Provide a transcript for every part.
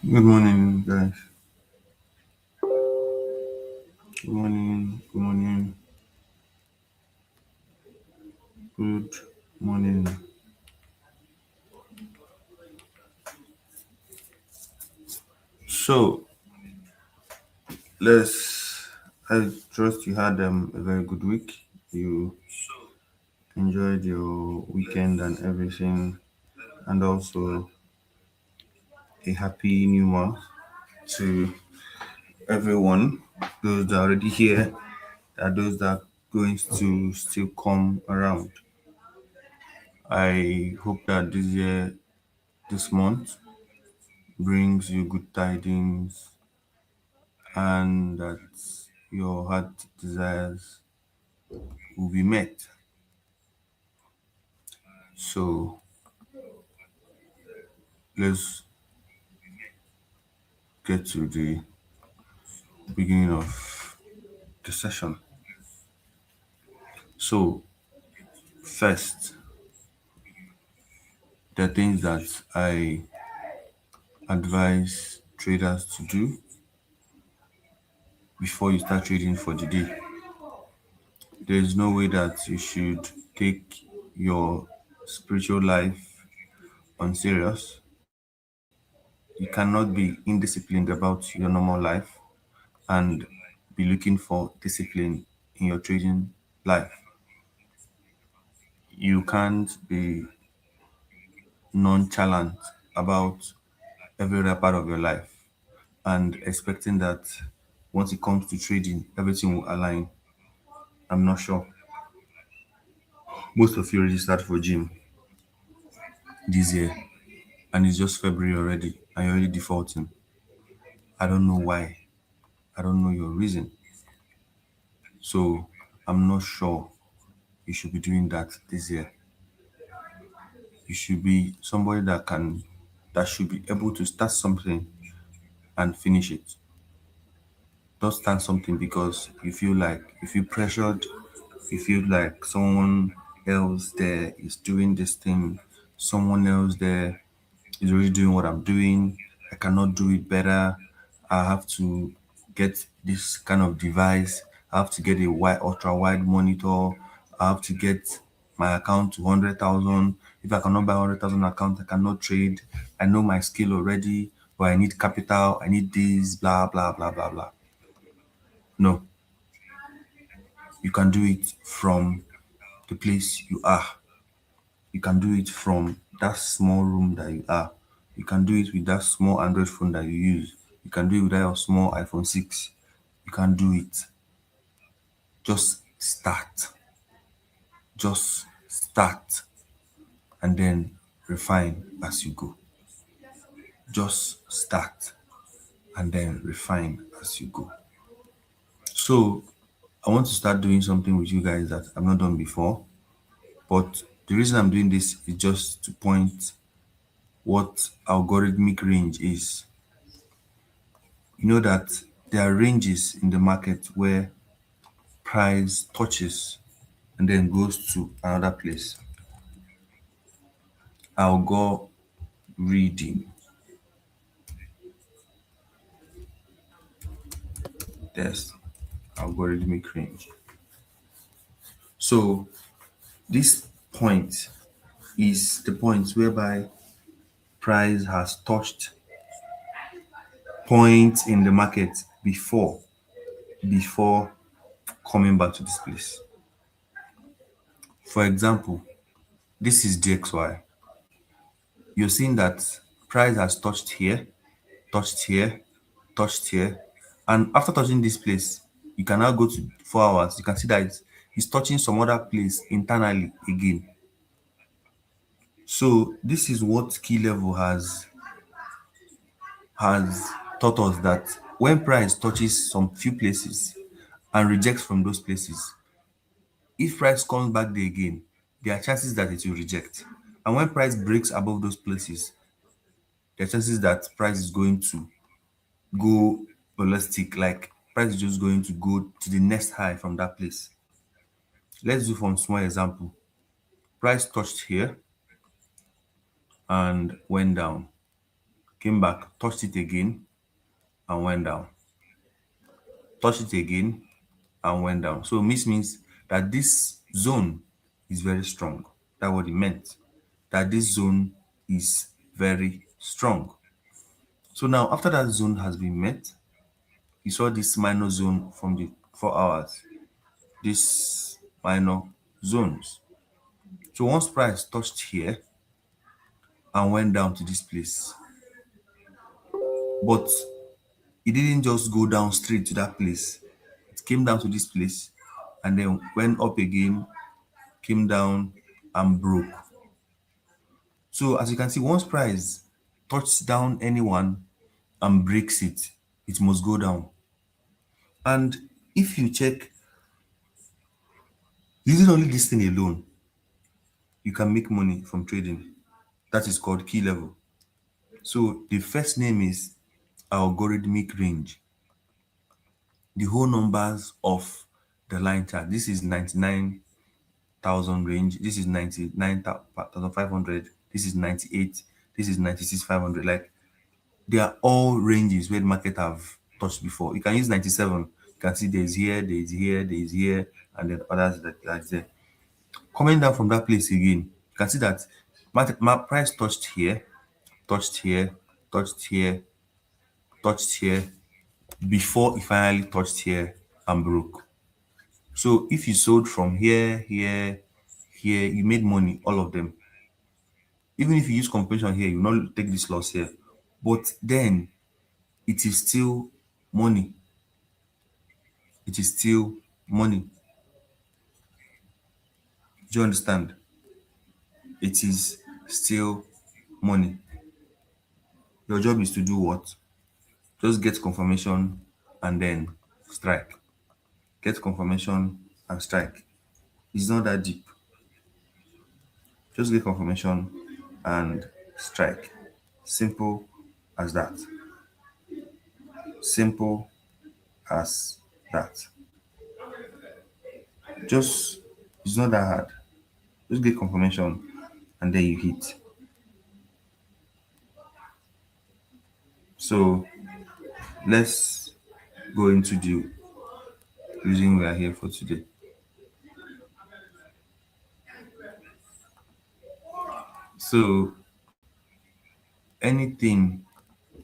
Good morning, guys. Good morning. Good morning. Good morning. So let's. I trust you had a very good week. You enjoyed your weekend and everything, and also a happy new month to everyone. Those that are already here, and those that are going to still come around. I hope that this year, this month, brings you good tidings and that your heart desires will be met. So let's get to the beginning of the session. So, first, the things that I advise traders to do before you start trading for the day. There is no way that you should take your spiritual life unserious. You cannot be indisciplined about your normal life and be looking for discipline in your trading life. You can't be nonchalant about every other part of your life and expecting that once it comes to trading, everything will align. I'm not sure. Most of you registered for gym this year and it's just February already and you're already defaulting. I don't know why. I don't know your reason. So I'm not sure you should be doing that this year. You should be somebody that should be able to start something and finish it. Don't start something because you feel pressured, you feel like someone else there is doing this thing, someone else there is already doing what I'm doing. I cannot do it better. I have to get this kind of device. I have to get a wide, ultra wide monitor. I have to get my account to 100,000. If I cannot buy 100,000 account, I cannot trade. I know my skill already, but I need capital. I need this, blah, blah, blah, blah, blah. No, you can do it from the place you are. You can do it from that small room that you are. You can do it with that small Android phone that you use. You can do it with that your small iPhone 6. You can do it. Just start. Just start and then refine as you go. Just start and then refine as you go. So I want to start doing something with you guys that I've not done before. But the reason I'm doing this is just to point what algorithmic range is. You know that there are ranges in the market where price touches and then goes to another place. I'll go reading. There's algorithmic range. So this point is the point whereby price has touched points in the market before coming back to this place. For example, this is DXY. You're seeing that price has touched here, touched here, touched here, and after touching this place, you can now go to 4 hours. You can see that it's touching some other place internally again. So this is what key level has taught us, that when price touches some few places and rejects from those places, if price comes back there again, there are chances that it will reject. And when price breaks above those places, there are chances that price is going to go ballistic, like price is just going to go to the next high from that place. Let's do from small example. Price touched here and went down, came back, touched it again and went down, touched it again and went down. So this means that this zone is very strong. That's what it meant. That this zone is very strong. So now after that zone has been met, you saw this minor zone from the 4 hours. This minor zones. So once price touched here and went down to this place, but it didn't just go down straight to that place. It came down to this place and then went up again, came down and broke. So as you can see, once price touches down anyone and breaks it, it must go down. And if you check using only this thing alone, you can make money from trading. That is called key level. So the first name is algorithmic range. The whole numbers of the line chart. This is 99,000 range. This is 99,500. This is 98. This is 96,500. Like they are all ranges where the market have touched before. You can use 97. You can see there's here, there's here, there's here, and then others that's there. Coming down from that place again, you can see that my price touched here, touched here, touched here, touched here, before it finally touched here and broke. So if you sold from here, here, here, you made money, all of them. Even if you use compression here, you will not take this loss here. But then it is still money. It is still money. Do you understand? It is still money. Your job is to do what? Just get confirmation and then strike. Get confirmation and strike. It's not that deep. Just get confirmation and strike. Simple as that. Simple as that. Just, it's not that hard. Just get confirmation and then you hit. So let's go into the reason we are here for today. So anything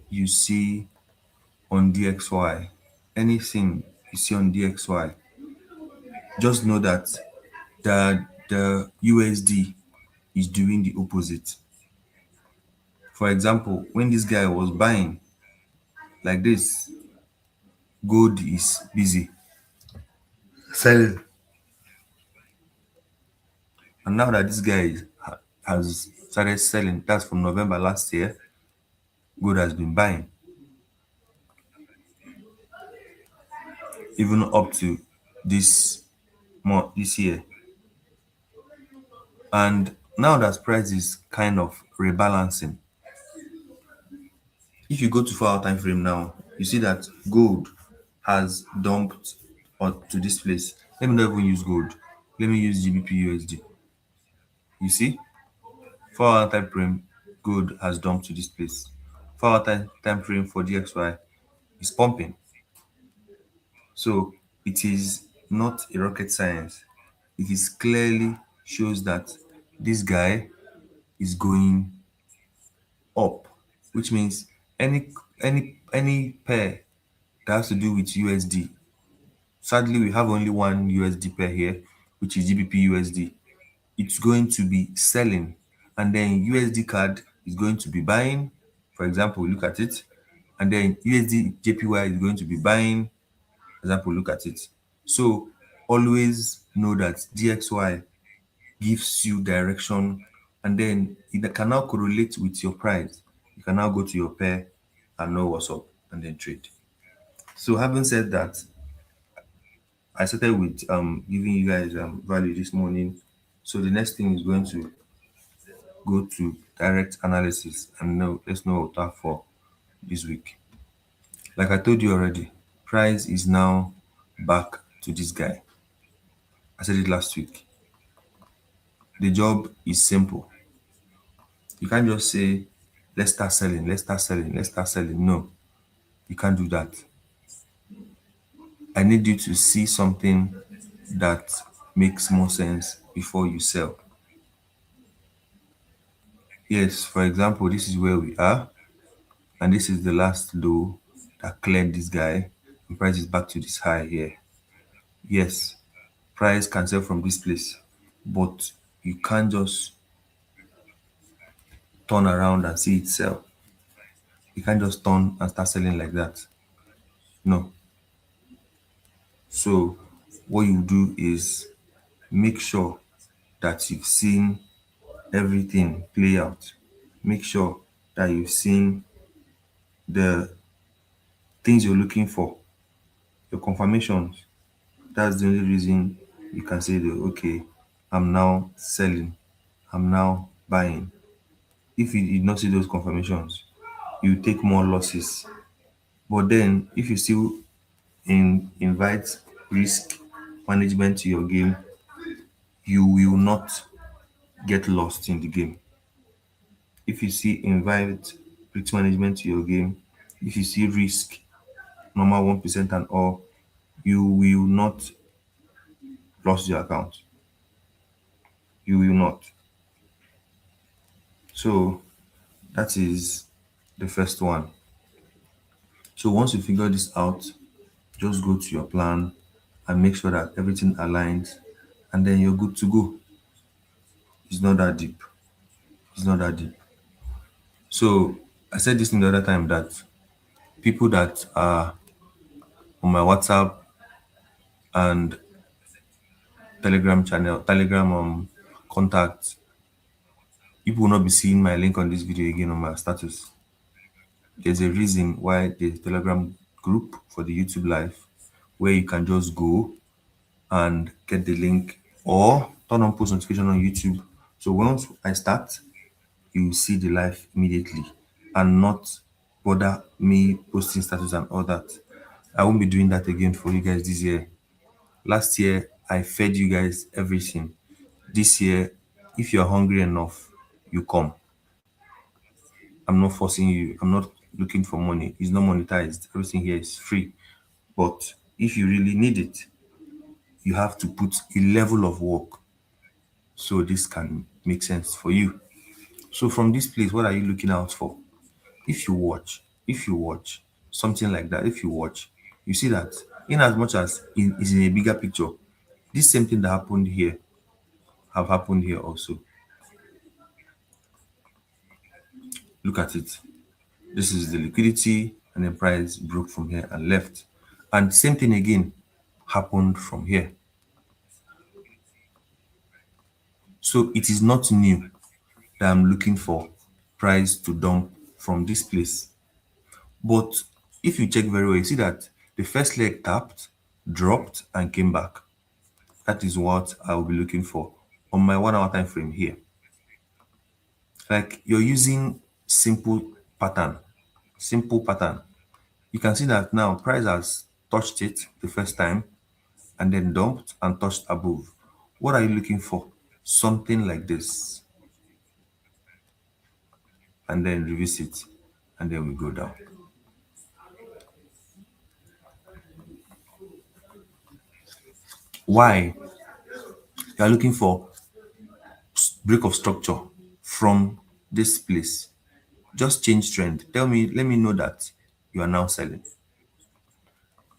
you see on DXY, anything you see on DXY, just know that the USD is doing the opposite. For example, when this guy was buying like this, gold is busy selling. And now that this guy has started selling, that's from November last year, gold has been buying even up to this month, this year. And now that price is kind of rebalancing, if you go to 4 hour time frame now, you see that gold has dumped to this place. Let me not even use gold. Let me use GBP USD. You see, 4 hour time frame, gold has dumped to this place. 4 hour time frame for DXY is pumping. So it is not a rocket science. It is clearly shows that this guy is going up, which means any pair that has to do with USD. Sadly, we have only one USD pair here, which is GBP USD. It's going to be selling, and then USD card is going to be buying. For example, look at it, and then USD JPY is going to be buying. For example, look at it. So always know that DXY gives you direction, and then it can now correlate with your price. You can now go to your pair and know what's up and then trade. So having said that, I started with giving you guys value this morning. So the next thing is going to go to direct analysis and know let's know what that for this week. Like I told you already, price is now back to this guy. I said it last week. The job is simple. You can't just say, let's start selling, let's start selling, let's start selling. No, you can't do that. I need you to see something that makes more sense before you sell. Yes, for example, this is where we are, and this is the last low that cleared this guy, and price is back to this high here. Yes, price can sell from this place, but you can't just turn around and see it sell. You can't just turn and start selling like that. No. So what you do is make sure that you've seen everything play out. Make sure that you've seen the things you're looking for, your confirmations. That's the only reason you can say that, okay, I'm now selling, I'm now buying. If you did not see those confirmations, you take more losses. But then if you still invite risk management to your game, you will not get lost in the game. If you see invite risk management to your game, if you see risk, normal 1% and all, you will not lose your account. You will not. So that is the first one. So once you figure this out, just go to your plan and make sure that everything aligns, and then you're good to go. It's not that deep. It's not that deep. So I said this thing the other time that people that are on my WhatsApp and Telegram channel, Telegram contact, people will not be seeing my link on this video again on my status. There's a reason why there's a Telegram group for the YouTube live where you can just go and get the link or turn on post notification on YouTube. So once I start, you will see the live immediately and not bother me posting status and all that. I won't be doing that again for you guys this year. Last year, I fed you guys everything. This year, if you're hungry enough, you come. I'm not forcing you. I'm not looking for money. It's not monetized. Everything here is free. But if you really need it, you have to put a level of work so this can make sense for you. So from this place, what are you looking out for? If you watch something like that, if you watch, you see that in as much as is in a bigger picture, this same thing that happened here have happened here also. Look at it. This is the liquidity, and then price broke from here and left. And same thing again happened from here. So it is not new that I'm looking for price to dump from this place. But if you check very well, you see that the first leg tapped, dropped, and came back. That is what I will be looking for on my 1 hour time frame here. Like you're using simple pattern. You can see that now price has touched it the first time and then dumped and touched above. What are you looking for? Something like this, and then revisit, and then we go down. Why? You are looking for break of structure from this place. Just change trend. Tell me, let me know that you are now selling.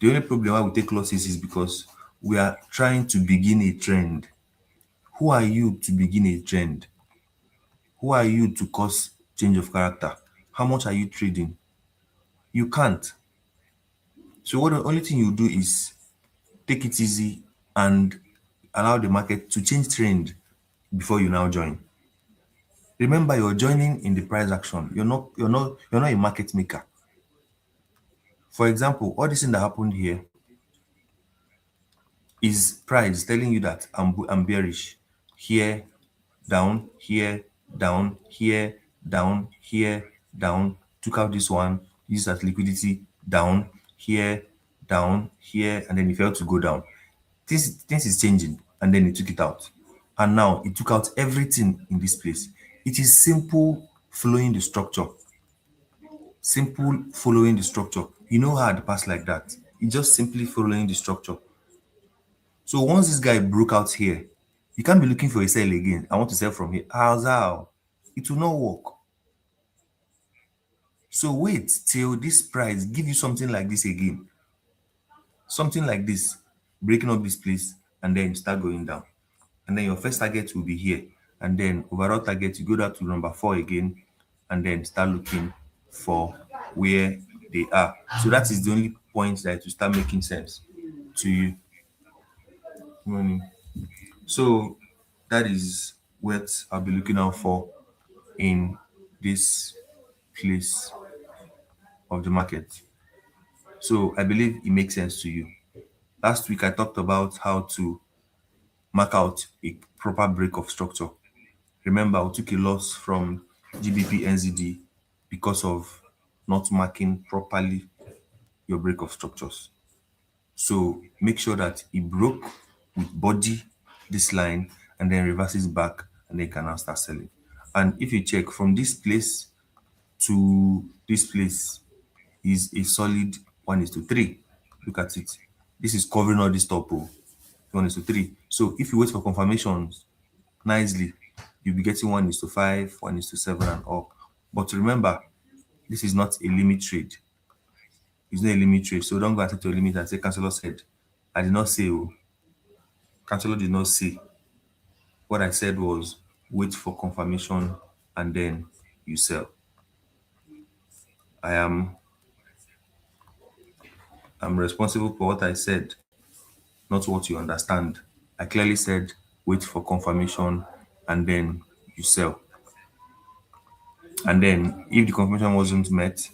The only problem why we take losses is because we are trying to begin a trend. Who are you to begin a trend? Who are you to cause change of character? How much are you trading? You can't. So what the only thing you do is take it easy and allow the market to change trend before you now join. Remember, you're joining in the price action. You're not a market maker. For example, all this thing that happened here is price telling you that I'm bearish. Here, down, here, down, here, down, here, down. Took out this one, used as liquidity, down, here, and then it failed to go down. This is changing, and then it took it out. And now it took out everything in this place. It is simple following the structure. Simple following the structure. You know how to pass like that. It's just simply following the structure. So once this guy broke out here, you can't be looking for a sell again. I want to sell from here. How's how? It will not work. So wait till this price give you something like this again. Something like this, breaking up this place, and then start going down. And then your first target will be here. And then overall target, you go down to number 4 again, and then start looking for where they are. So that is the only point that will start making sense to you. Money. So that is what I'll be looking out for in this place of the market. So I believe it makes sense to you. Last week I talked about how to mark out a proper break of structure. Remember, we took a loss from GBP NZD because of not marking properly your break of structures. So make sure that it broke with body this line and then reverses back, and then you can now start selling. And if you check from this place to this place is a solid 1:3. Look at it. This is covering all this top 1:3. So if you wait for confirmations nicely, you'll be getting 1:5, 1:7, and all. But remember, this is not a limit trade. It's not a limit trade. So don't go and set your limit and say, Chancellor said. I did not say, oh, Chancellor did not say. What I said was wait for confirmation and then you sell. I'm responsible for what I said, not what you understand. I clearly said wait for confirmation and then you sell. And then if the confirmation wasn't met,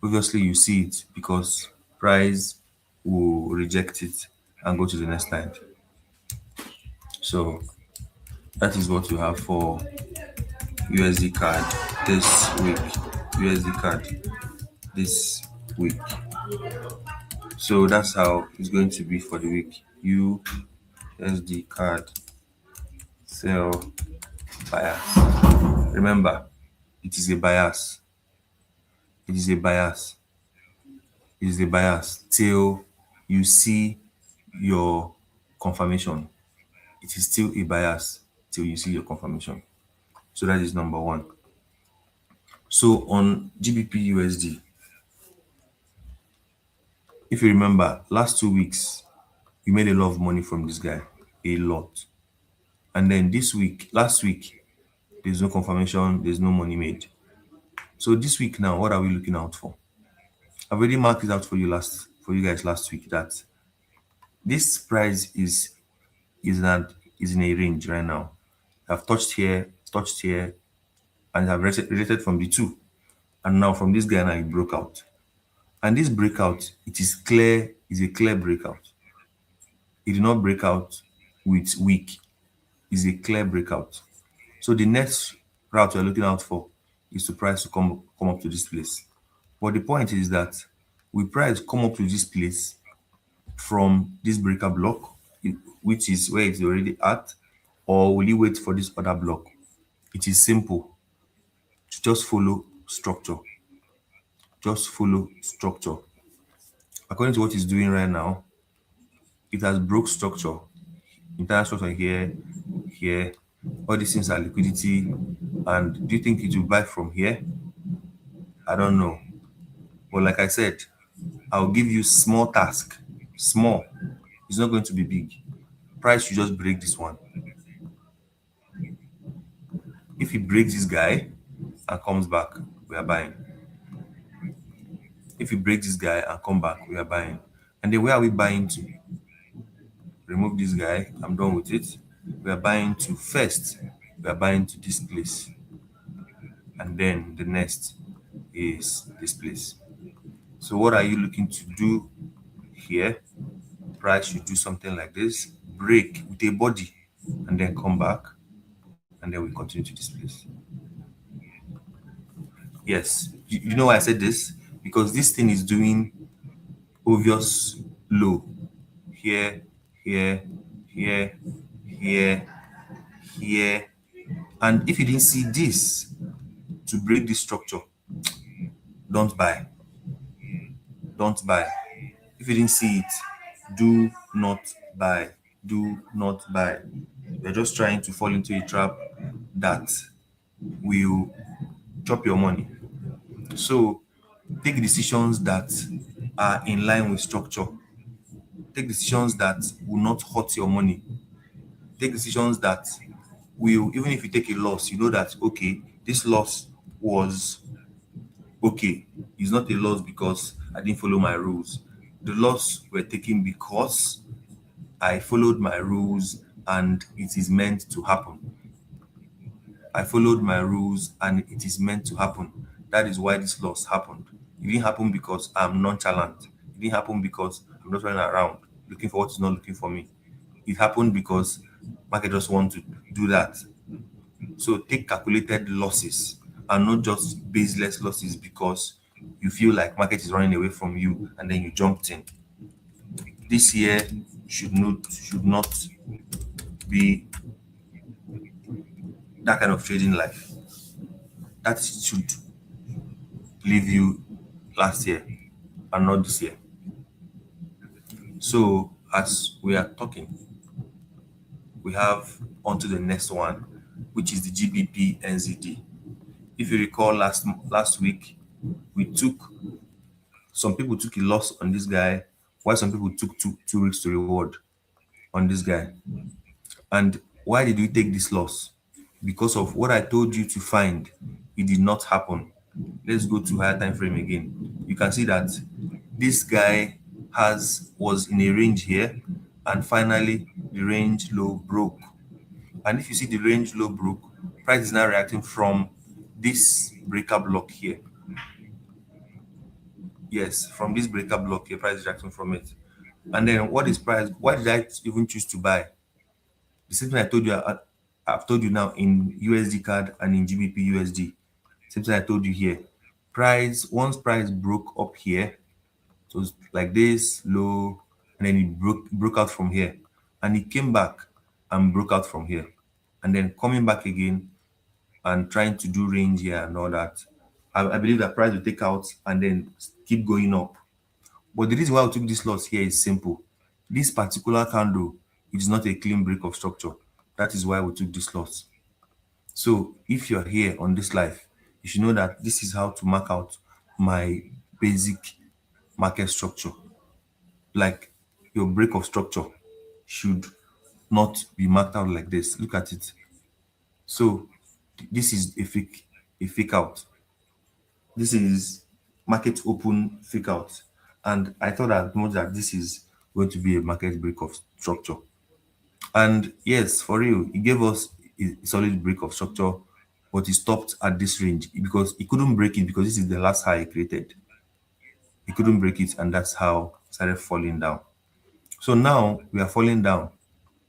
obviously you see it because price will reject it and go to the next line. So that is what you have for USD card this week. USD card this week. So that's how it's going to be for the week. USD card sell bias. Remember, it is a bias. It is a bias. It is a bias till you see your confirmation. It is still a bias till you see your confirmation. So that is number one. So on GBP USD, if you remember, last 2 weeks, you made a lot of money from this guy. A lot. And then this week, last week, there's no confirmation, there's no money made. So this week now, what are we looking out for? I've already marked it out for you guys last week that this price is in a range right now. I've touched here, and I've rated from the two. And now from this guy now it broke out. And this breakout, it is clear, is a clear breakout. It did not break out with weak, it's a clear breakout. So the next route we're looking out for is to price to come up to this place. But the point is that we price come up to this place from this breaker block, which is where it's already at, or will you wait for this other block? It is simple. Just follow structure. Just follow structure. According to what it's doing right now, it has broke structure. Internal structure here, here. All these things are liquidity. And do you think it will buy from here? I don't know. But like I said, I'll give you small task. Small. It's not going to be big. Price should just break this one. If he breaks this guy and comes back, we are buying. If he breaks this guy and come back, we are buying. And then where are we buying to? Remove this guy. I'm done with it. We are buying to first. We are buying to this place. And then the next is this place. So what are you looking to do here? Price should do something like this. Break with a body and then come back. And then we continue to this place. Yes. You know why I said this? Because this thing is doing obvious low here, here, here, here, here. And if you didn't see this to break this structure, don't buy. Don't buy. If you didn't see it, do not buy. Do not buy. You're just trying to fall into a trap that will chop your money. So take decisions that are in line with structure. Take decisions that will not hurt your money. Take decisions that will, even if you take a loss, you know that, okay, this loss was okay. It's not a loss because I didn't follow my rules. The loss were taken because I followed my rules and it is meant to happen. I followed my rules and it is meant to happen. That is why this loss happened. It didn't happen because I'm nonchalant. It didn't happen because I'm not running around looking for what is not looking for me. It happened because market just want to do that. So take calculated losses and not just baseless losses because you feel like market is running away from you and then you jumped in. This year should not be that kind of trading life. That should leave you last year and not this year. So as we are talking, we have onto the next one, which is the GBP NZD. If you recall last week, we took some people took a loss on this guy, while some people took two weeks to reward on this guy. And why did we take this loss? Because of what I told you to find, it did not happen. Let's go to higher time frame again. You can see that this guy was in a range here, and finally the range low broke. And if you see the range low broke, price is now reacting from this breaker block here. Yes, from this breaker block here, price is reacting from it. And then what is price? Why did I even choose to buy? The same thing I told you, I've told you now in USD card and in GBP USD. Same thing I told you here. Once price broke up here, so it's like this low, and then it broke out from here, and it came back and broke out from here, and then coming back again and trying to do range here and all that. I believe that price will take out and then keep going up. But the reason why we took this loss here is simple. This particular candle is not a clean break of structure. That is why we took this loss. So if you're here on this live, you should know that this is how to mark out my basic market structure. Like your break of structure should not be marked out like this. Look at it. So this is a fake out. This is market open fake out. And I thought at much that this is going to be a market break of structure. And yes, for real, he gave us a solid break of structure, but he stopped at this range because he couldn't break it because this is the last high he created. He couldn't break it, and that's how it started falling down. So now we are falling down.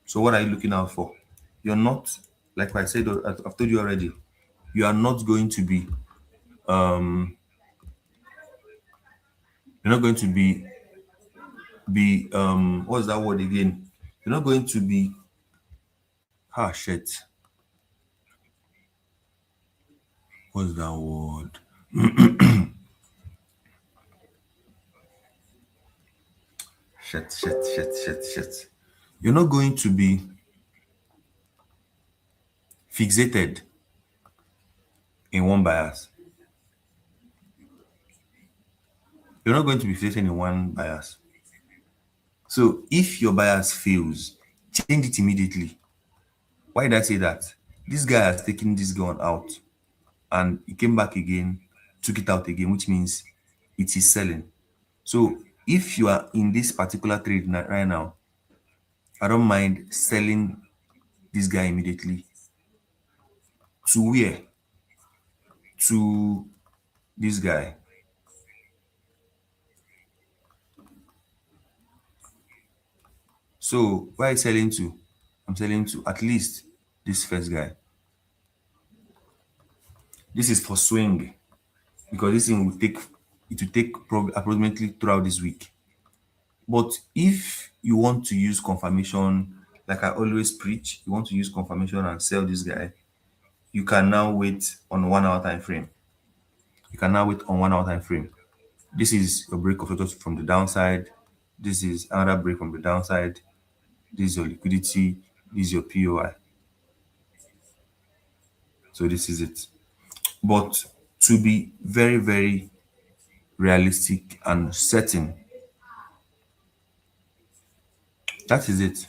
So what are you looking out for? You're not, like I said, I've told you already, you are not going to be you're not going to be what's that word again? You're not going to be shit. What's that word? Shit. You're not going to be fixated in one bias. You're not going to be fixated in one bias. So if your bias fails, change it immediately. Why did I say that? This guy has taken this gun out and he came back again, took it out again, which means it is selling. So if you are in this particular trade right now, I don't mind selling this guy immediately. To where? To this guy. So where are you selling to? I'm selling to at least this first guy. This is for swing because this thing will take it will take probably approximately throughout this week. But if you want to use confirmation, like I always preach, you want to use confirmation and sell this guy, you can now wait on 1 hour time frame. You can now wait on 1 hour time frame. This is your break of photos from the downside. This is another break from the downside. This is your liquidity. This is your POI. So this is it. But to be very, very realistic and certain, that is it.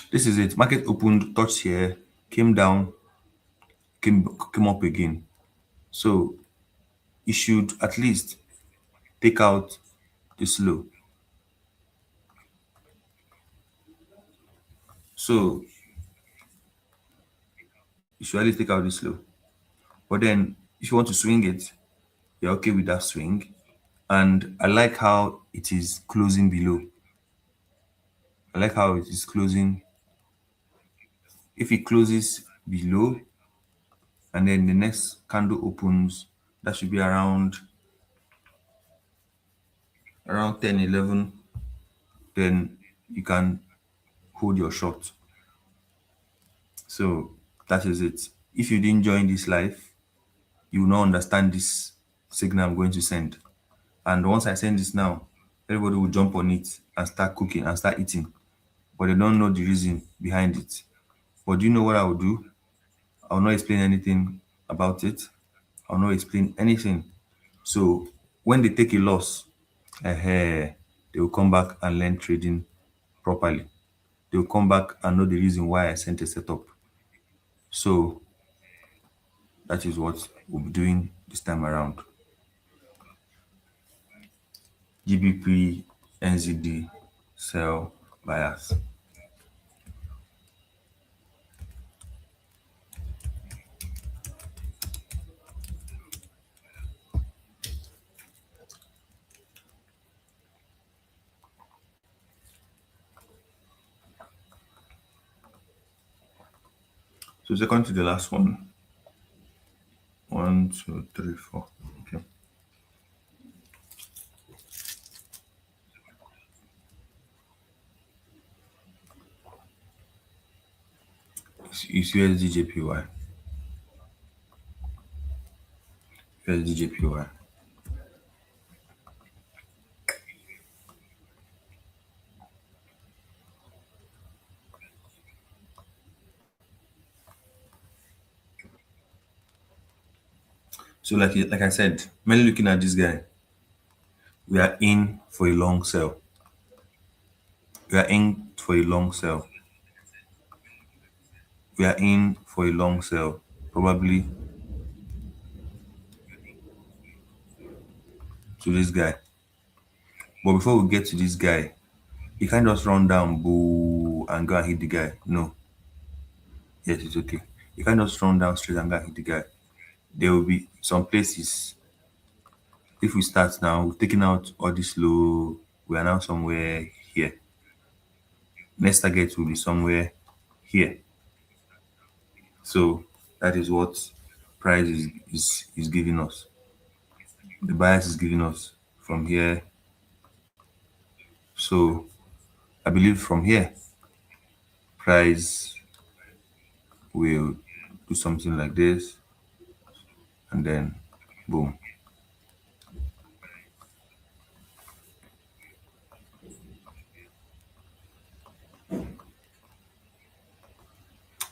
This is it. Market opened, touched here, came down, came up again. So you should at least take out this low. So you should at least take out this low. But then if you want to swing it, you're okay with that swing. And I like how it is closing below. I like how it is closing. If it closes below and then the next candle opens, that should be around 10, 11, then you can hold your shot. So that is it. If you didn't join this live, you will not understand this signal I'm going to send. And once I send this now, everybody will jump on it and start cooking and start eating. But they don't know the reason behind it. But do you know what I will do? I will not explain anything about it. I will not explain anything. So when they take a loss, they will come back and learn trading properly. They will come back and know the reason why I sent a setup. So that is what we'll be doing this time around. GBP, NZD, sell, bias. So second to the last one. 1, 2, 3, 4. Okay. It's USDJPY. USDJPY. So like I said, mainly looking at this guy, we are in for a long sell. We are in for a long sell. We are in for a long sell, probably to this guy. But before we get to this guy, you can't just run down, boo, and go and hit the guy. No, yes, it's okay. You can't just run down straight and go and hit the guy. There will be some places. If we start now, we've taken out all this low, we are now somewhere here. Next target will be somewhere here. So that is what price is giving us. The bias is giving us from here. So I believe from here, price will do something like this, and then boom.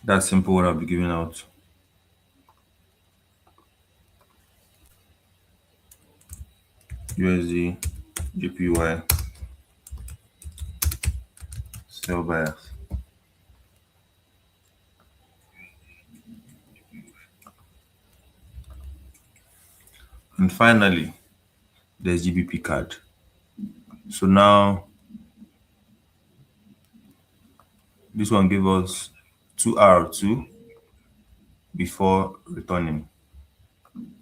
That's simple what I'll be giving out. USD, GPY, sell bias. And finally, there's GBP card. So now this one gave us 2R2 before returning.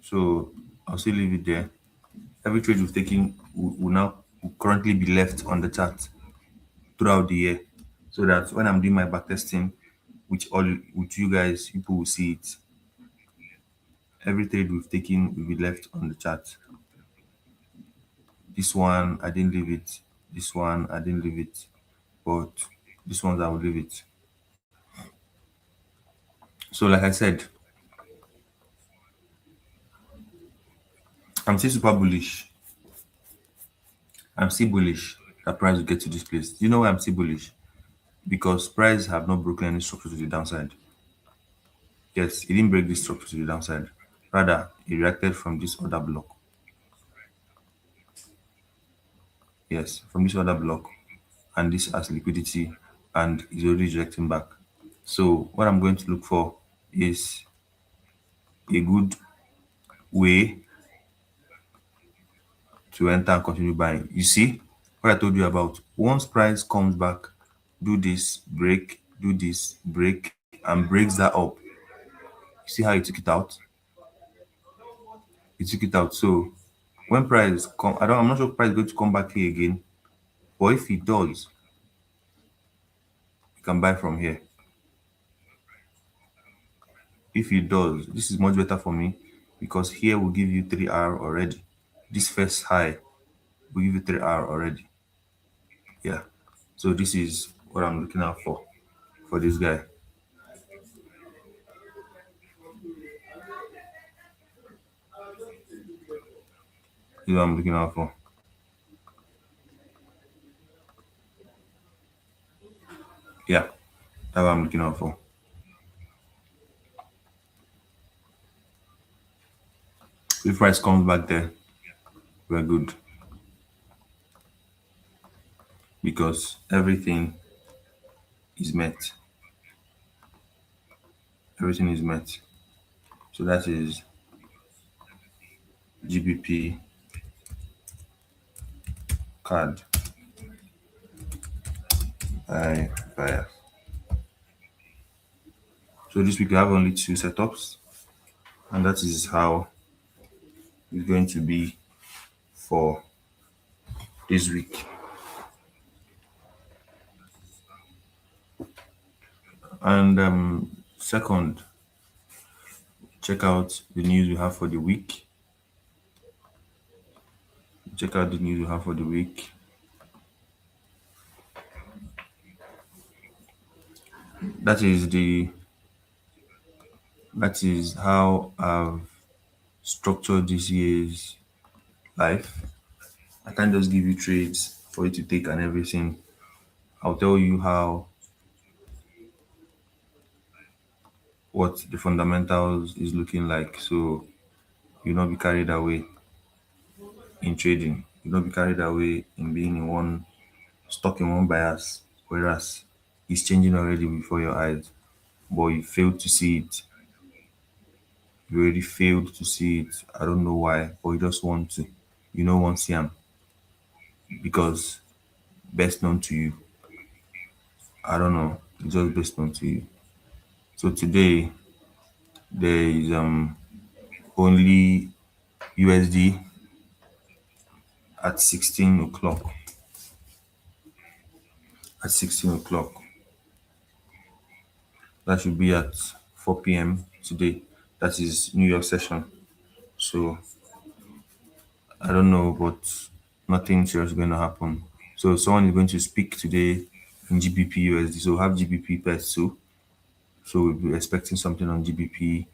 So I'll still leave it there. Every trade we've taken will now will currently be left on the chart throughout the year. So that when I'm doing my backtesting, which all with you guys, people will see it. Every trade we've taken will be left on the chart. This one I didn't leave it. This one I didn't leave it. But this ones I will leave it. So like I said, I'm still super bullish. I'm still bullish that price will get to this place. You know why I'm still bullish? Because price have not broken any structure to the downside. Yes, it didn't break this structure to the downside. Rather, it reacted from this other block. Yes, from this other block, and this as liquidity, and is already rejecting back. So what I'm going to look for is a good way to enter and continue buying. You see what I told you about? Once price comes back, do this, break, do this, break, and breaks that up. You see how you took it out? You took it out. So when price come, I'm not sure if price is going to come back here again, but if it does, you can buy from here. If it does, this is much better for me because here will give you 3R already. This first high will give you 3R already. Yeah. So this is what I'm looking out for this guy. This is what I'm looking out for. Yeah, that's what I'm looking out for. If price comes back there, we're good because everything is met. Everything is met. So that is GBP card by bias. So this week we have only two setups, and that is how it's going to be for this week. And second, check out the news we have for the week. Check out the news we have for the week. That is the that is how I've structured this year's life. I can't just give you trades for you to take and everything. I'll tell you how what the fundamentals is looking like. So you'll not be carried away in trading. You'll not be carried away in being in stuck in one bias, whereas it's changing already before your eyes. but you failed to see it. You already failed to see it. I don't know why, but you just want to. You know, want to see him because best known to you. I don't know. It's just best known to you. So today there is only USD at 16 o'clock. At 16 o'clock. That should be at 4 p.m. today. That is New York session. So I don't know, but nothing serious is going to happen. So someone is going to speak today in GBP USD. So we have GBP pairs too. So we'll be expecting something on GBP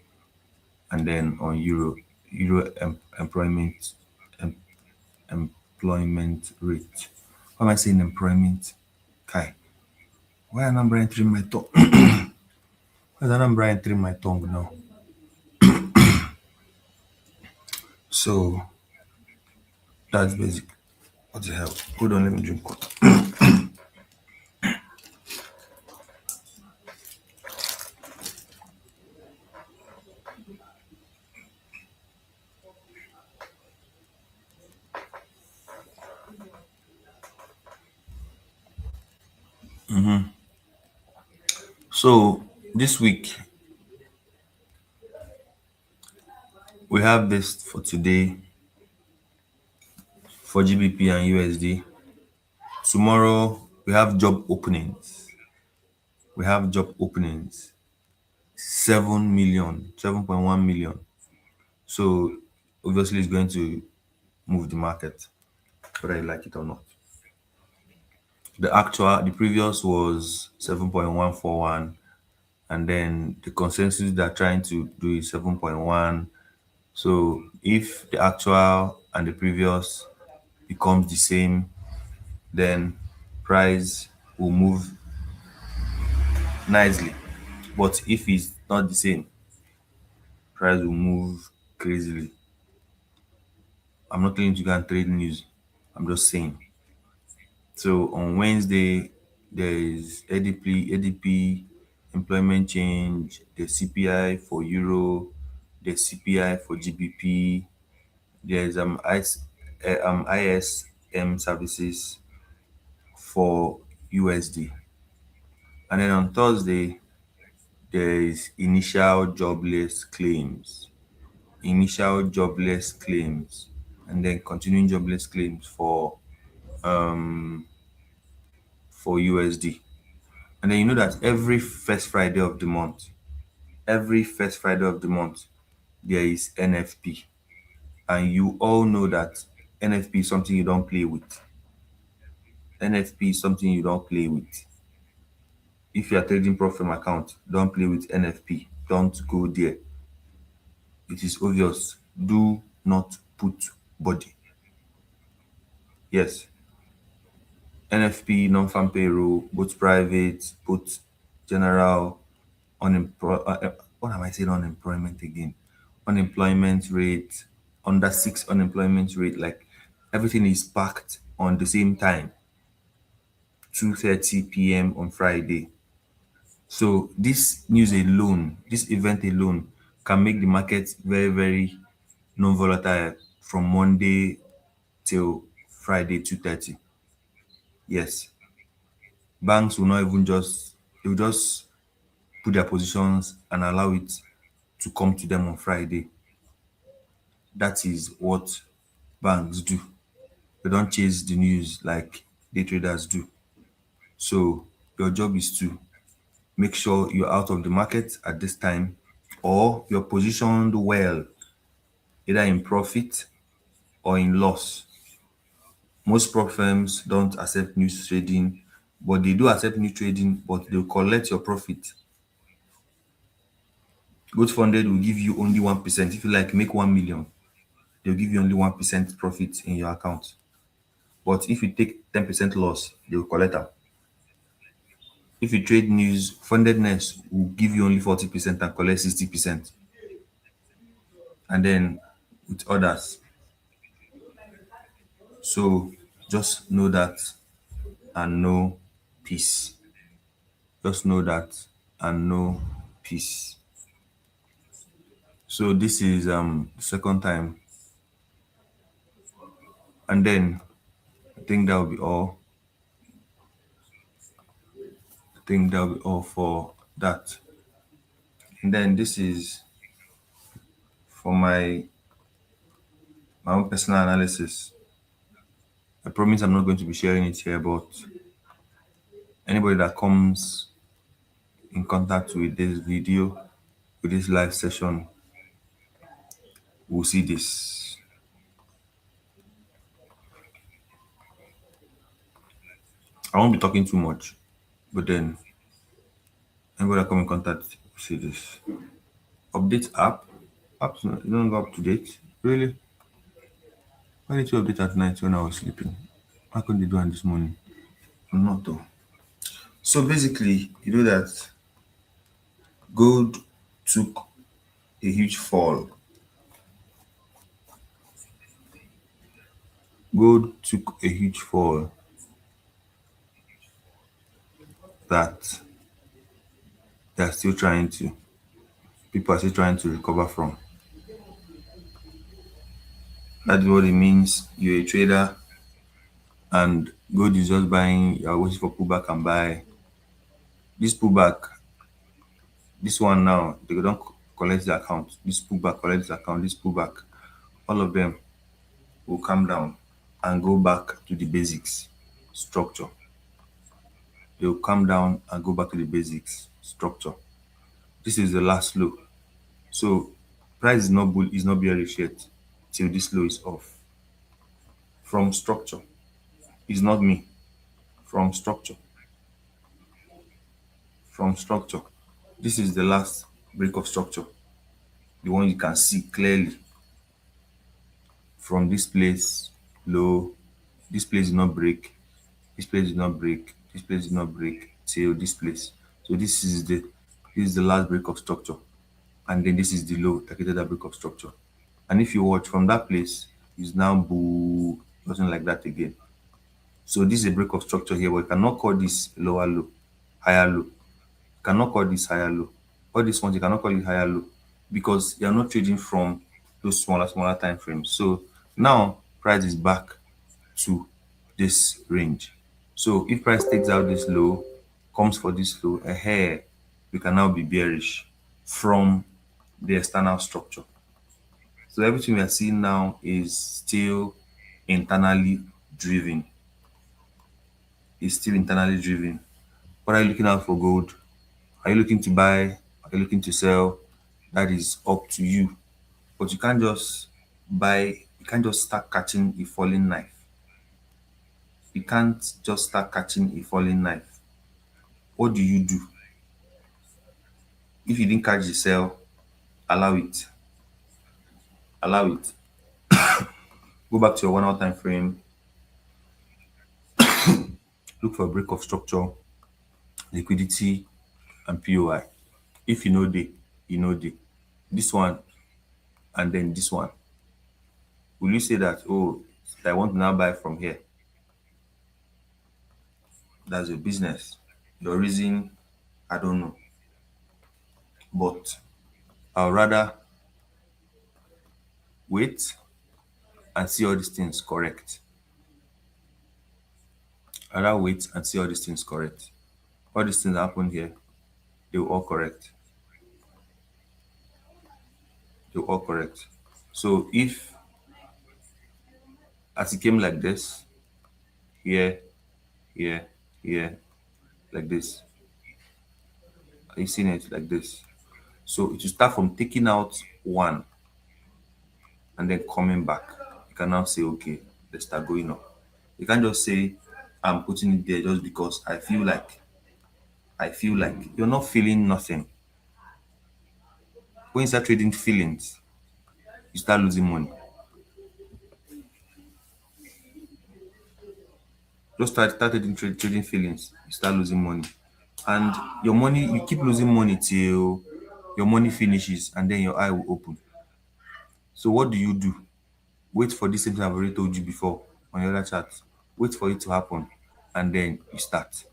and then on employment em, employment rate. Why am I saying employment? Kai, why am I entering my tongue? Why is I'm entering my tongue now? So that's basic. What the hell? Hold on, let me drink water. So this week we have this for today for GBP and USD. Tomorrow we have job openings. We have job openings. 7 million, 7.1 million. So obviously it's going to move the market, whether you like it or not. The previous was 7.141, and then the consensus they're trying to do is 7.1. So if the actual and the previous becomes the same, then price will move nicely. But if it's not the same, price will move crazily. I'm not telling you to go and trade news. I'm just saying. So on Wednesday, there is ADP employment change, the CPI for Euro, the CPI for GBP, there's ISM services for USD. And then on Thursday, there is initial jobless claims, and then continuing jobless claims for USD. And then you know that every first Friday of the month, there is NFP. And you all know that NFP is something you don't play with. NFP is something you don't play with. If you are trading profit from account, don't play with NFP. Don't go there. It is obvious. Do not put body. Yes, NFP, non-farm payroll, both private, both general, what am I saying? Unemployment again. Unemployment rate, under six unemployment rate, like everything is packed on the same time, 2:30 p.m. on Friday. So this news alone, this event alone can make the market very, very non-volatile from Monday till Friday 2:30. Yes. Banks will not even they will just put their positions and allow it to come to them on Friday. That is what banks do. They don't chase the news like day traders do. So your job is to make sure you're out of the market at this time, or you're positioned well, either in profit or in loss. Most prop firms don't accept news trading, but they do accept new trading, but they'll collect your profit. Gold funded will give you only 1%. If you like make 1 million, they'll give you only 1% profit in your account. But if you take 10% loss, they will collect them. If you trade news, fundedness will give you only 40% and collect 60%. And then with others. So just know that and know peace. Just know that and know peace. So this is the second time, and then I think that will be all. I think that will be all for that. And then this is for my own personal analysis. I promise I'm not going to be sharing it here, but anybody that comes in contact with this video, with this live session, will see this. I won't be talking too much, but then anybody that come in contact will see this. Update app. Apps you don't go up to date. Really? Why did you update at night when I was sleeping? Why couldn't they do it this morning? Not though. So basically, you know that gold took a huge fall. Gold took a huge fall that they're still trying to, people are still trying to recover from. That's what it means. You're a trader and gold is just buying, you're waiting for pullback and buy. This pullback, this one now, they don't collect the account. This pullback collects the account, this pullback, all of them will come down and go back to the basics structure. They will come down and go back to the basics structure. This is the last low. So price is not is not bearish yet till this low is off. From structure. It's not me. From structure. From structure. This is the last break of structure. The one you can see clearly. From this place, low. This place did not break. This place did not break. This place did not break till this place. So this is the last break of structure. And then this is the low that created that break of structure. And if you watch from that place, it's now boo, nothing like that again. So this is a break of structure here, but you cannot call this lower low, higher low. You cannot call this higher low. All these ones, you cannot call it higher low because you're not trading from those smaller time frames. So now price is back to this range. So if price takes out this low, comes for this low, ahead, we can now be bearish from the external structure. So everything we are seeing now is still internally driven. It's still internally driven. What are you looking out for gold? Are you looking to buy? Are you looking to sell? That is up to you. But you can't just buy, you can't just start catching a falling knife. You can't just start catching a falling knife. What do you do? If you didn't catch the sell, allow it. Allow it. Go back to your 1 hour time frame. Look for a break of structure, liquidity, and POI. If you know they, you know they. This one and then this one. Will you say that, oh, I want to now buy from here? That's your business. Your reason, I don't know. But I'll rather wait and see all these things correct. I'll rather wait and see all these things correct. All these things happen here, they will all correct. They will all correct. So if as it came like this, here, here, here, like this, are you seeing it like this? So it will start from taking out one and then coming back. You can now say, okay, let's start going up. You can't just say, I'm putting it there just because I feel like. You're not feeling nothing. When you start trading feelings, you start losing money. Just start trading feelings, you start losing money. And your money, you keep losing money till your money finishes and then your eye will open. So what do? Wait for this same thing I've already told you before on your other chat. Wait for it to happen and then you start.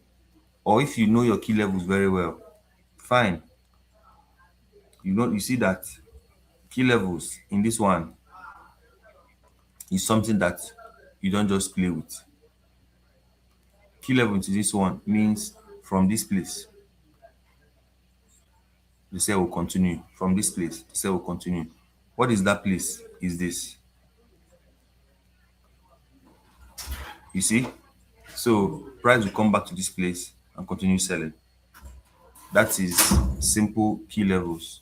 Or if you know your key levels very well, fine. You see that key levels in this one is something that you don't just play with. Key level into this one means from this place, the cell will continue. From this place, the cell will continue. What is that place? Is this. You see? So price will come back to this place and continue selling. That is simple key levels.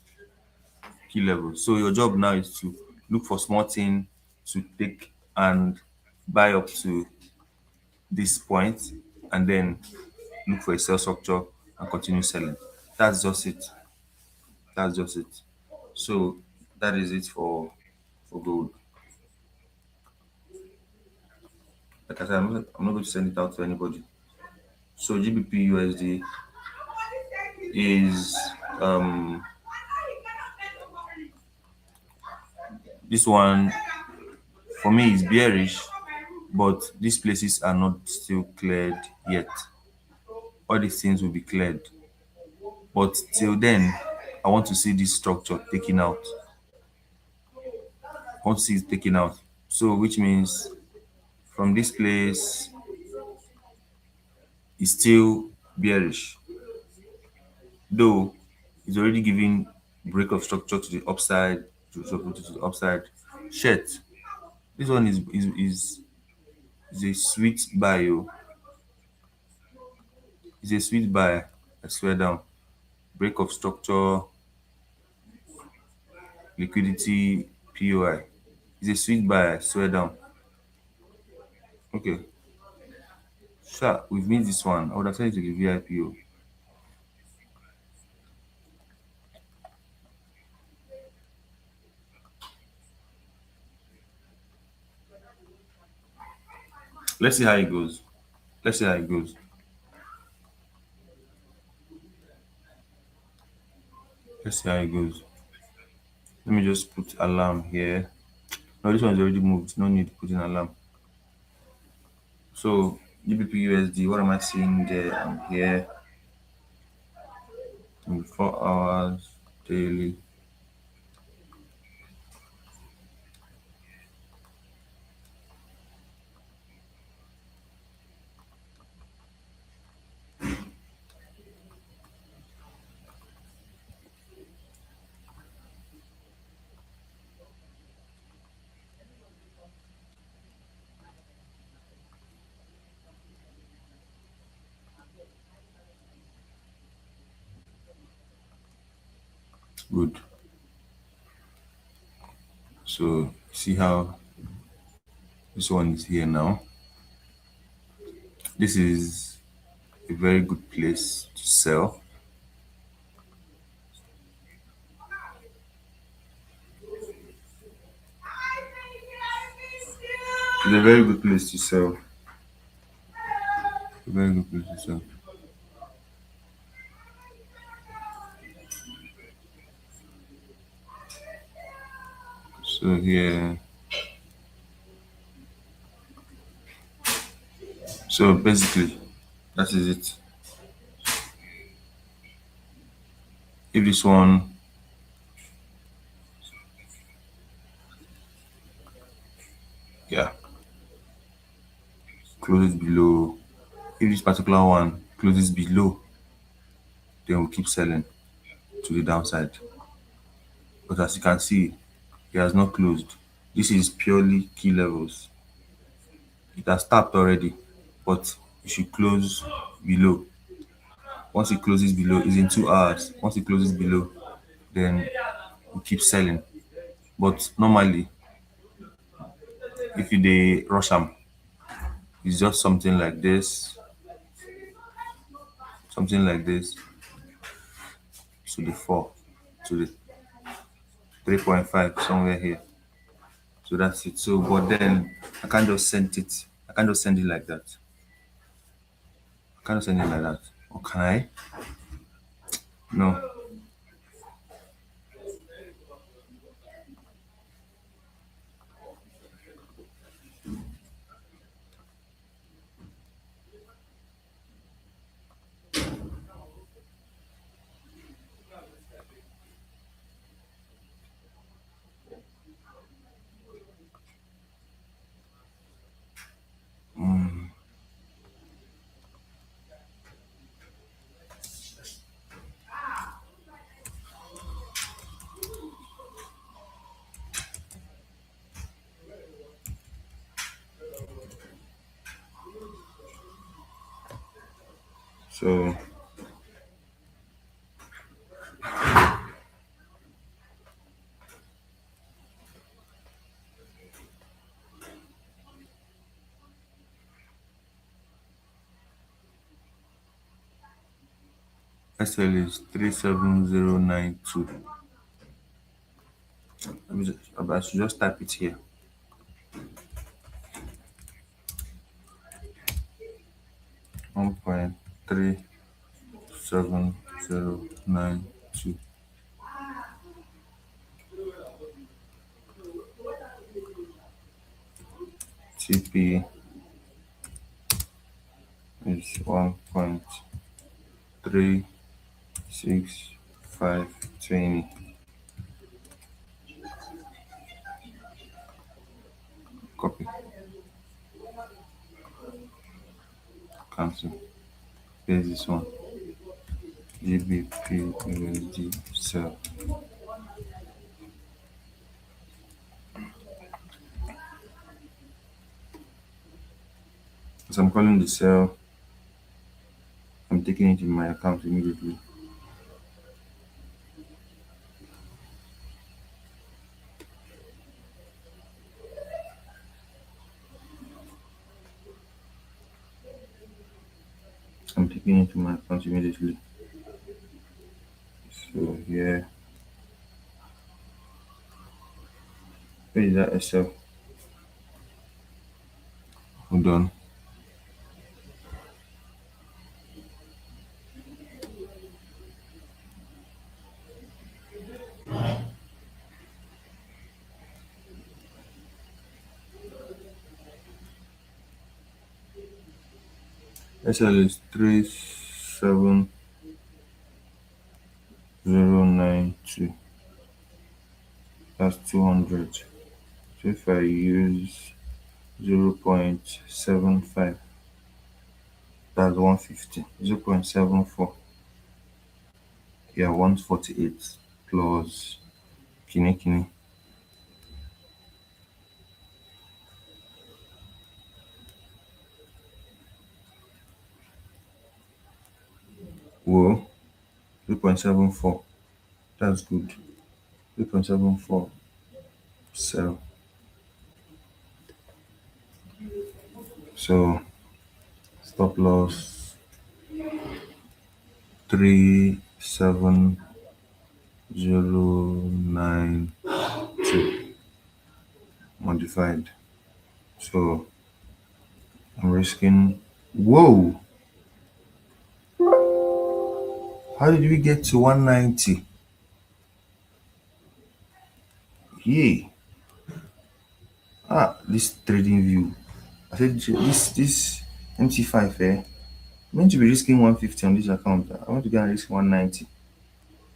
Key levels. So your job now is to look for small thing to take and buy up to this point, and then look for a sell structure and continue selling. That's just it. That's just it. So that is it for gold. Like I said, I'm not going to send it out to anybody. So GBP USD is this one for me is bearish, but these places are not still cleared yet. All these things will be cleared, but till then, I want to see this structure taken out. I want to see it taken out. So which means from this place is still bearish, though it's already giving break of structure to the upside, to the upside. Shit, this one is a sweet buy, oh. It's a sweet buy. I swear down. Break of structure, liquidity, POI. It's a sweet buy. I swear down. Okay, sure. We've missed this one. I would have sent it to the VIPO. Let's see how it goes. Let's see how it goes. Let's see how it goes. Let me just put alarm here. No, this one's already moved. No need to put in alarm. So GBP USD, what am I seeing there and here? 4 hours daily. Good. So see how this one is here now. This is a very good place to sell. It's a very good place to sell. A very good place to sell. So here, so basically, that is it. If this one, yeah, closes below, if this particular one closes below, then we'll keep selling to the downside. But as you can see, it has not closed. This is purely key levels. It has tapped already, but it should close below. Once it closes below, it's in 2 hours. Once it closes below, then we keep selling. But normally, if you dey rush am, it's just something like this to the 4, to the 3.5, somewhere here. So that's it. So, but then I can't just send it. I can't just send it like that. I can't just send it like that. Or can I? No. So SL is 37092. I should just type it here. 1.37092. TP is 1.36520. Copy. Cancel. Paste this one. GBP USD sell. As I'm calling the cell, I'm taking it in my account immediately. I'm taking it to my account immediately. So here, where is that SL? Hold on. SL is 37092. That's 200. So if I use 0.75, that's 150. 0.74, yeah, 148 plus kini kini. Whoa, 0.74. That's good. 0.74 sell. So stop loss 37092 modified. So I'm risking. Whoa! How did we get to 190? Yay! This trading view. I said this MT5 meant to be risking 150 on this account. I want to go and risk 190.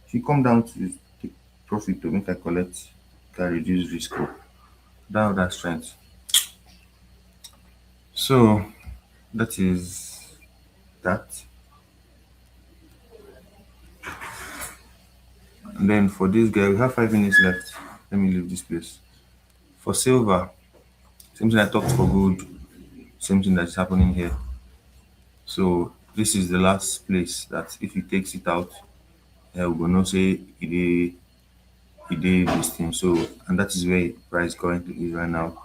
If you come down to take profit to make I collect, can reduce risk. Don't have that strength. So that is that. And then for this guy, we have 5 minutes left. Let me leave this place. For silver, same thing I talked for gold, same thing that's happening here. So this is the last place that if he takes it out, we're gonna say he did this thing. So and that is where price currently is right now.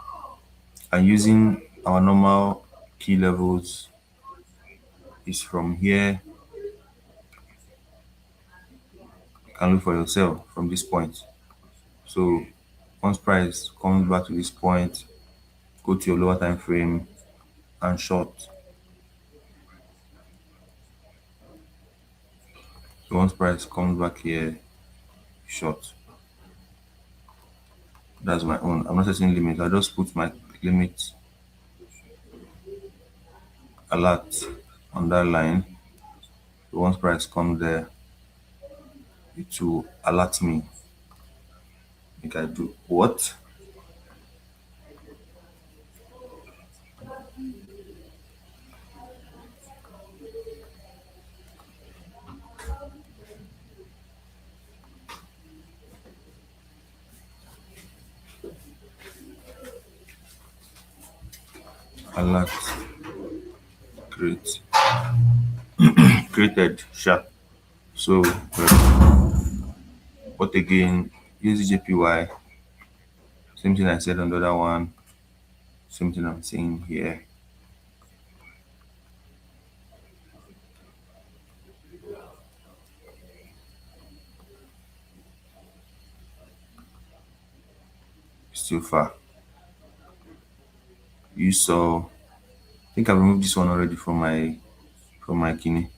And using our normal key levels is from here. You can look for yourself from this point. So once price comes back to this point, go to your lower time frame and short. So once price comes back here, short. That's my own. I'm not setting limit. I just put my limit alert on that line. So once price comes there, it will alert me. Like I do what? Alert. Great. created, sure. So, but again, use the JPY. Same thing I said on the other one. Same thing I'm saying here. Still far. You saw. I think I removed this one already from my Kini.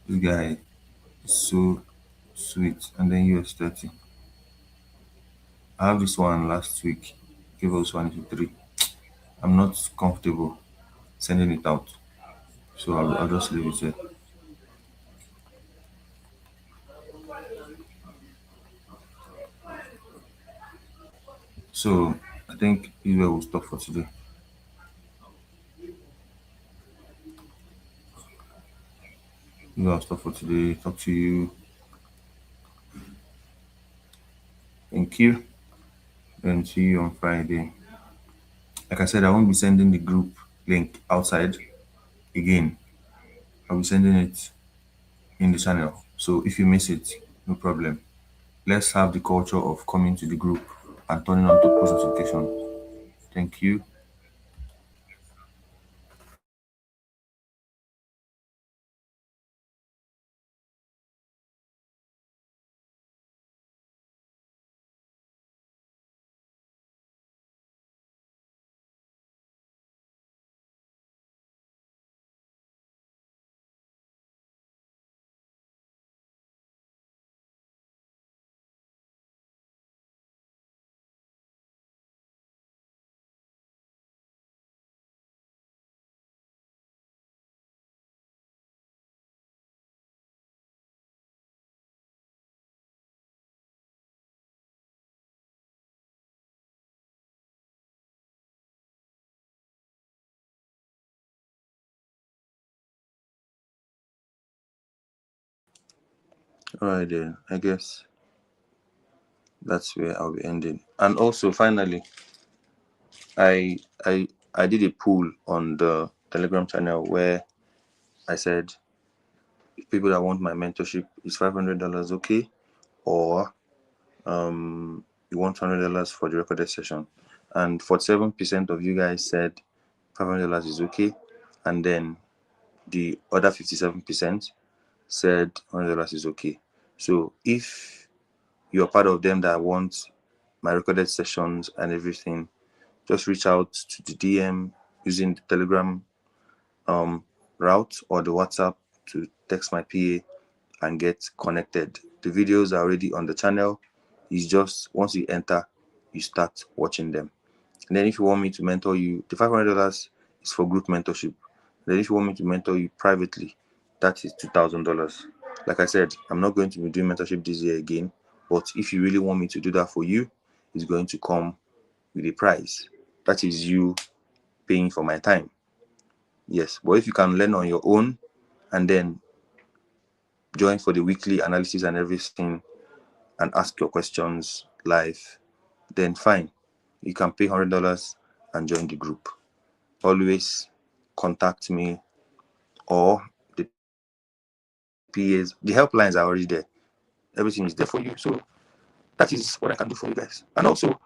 This guy is so sweet. And then US 30. I have this one last week. Give us 1 to 3. I'm not comfortable sending it out. So I'll just leave it there. So I think this is where we'll stop for today. This is where I'll stop for today. Talk to you. Thank you. And see you on Friday. Like I said, I won't be sending the group link outside again. I'll be sending it in the channel. So if you miss it, no problem. Let's have the culture of coming to the group and turning on to post notification. Thank you. All right then. I guess that's where I'll be ending. And also, finally, I I I did a poll on the Telegram channel where I said people that want my mentorship is $500 okay, or you want $100 for the recorded session, and 47% of you guys said $500 is okay, and then the other 57% said $100 is okay. So if you're part of them that want my recorded sessions and everything, just reach out to the DM using the Telegram route or the WhatsApp to text my PA and get connected. The videos are already on the channel. It's just once you enter, you start watching them. And then if you want me to mentor you, the $500 is for group mentorship. Then if you want me to mentor you privately, that is $2,000. Like I said, I'm not going to be doing mentorship this year again, but if you really want me to do that for you, it's going to come with a price. That is you paying for my time. Yes, but if you can learn on your own and then join for the weekly analysis and everything and ask your questions live, then fine. You can pay $100 and join the group. Always contact me or the PAs. The helplines are already there. Everything is there for you. So that is what I can do for you guys. And also,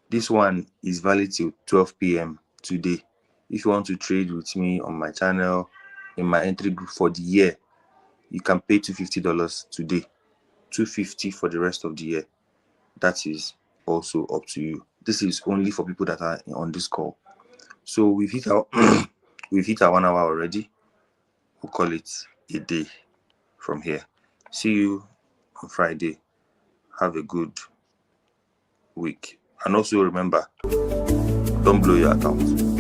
this one is valid till 12 p.m. today. If you want to trade with me on my channel, in my entry group for the year, you can pay $250 today. $250 for the rest of the year. That is also up to you. This is only for people that are on this call. So we've hit our we've hit our 1 hour already. We'll call it a day from here. See you on Friday. Have a good week. And also remember, don't blow your account.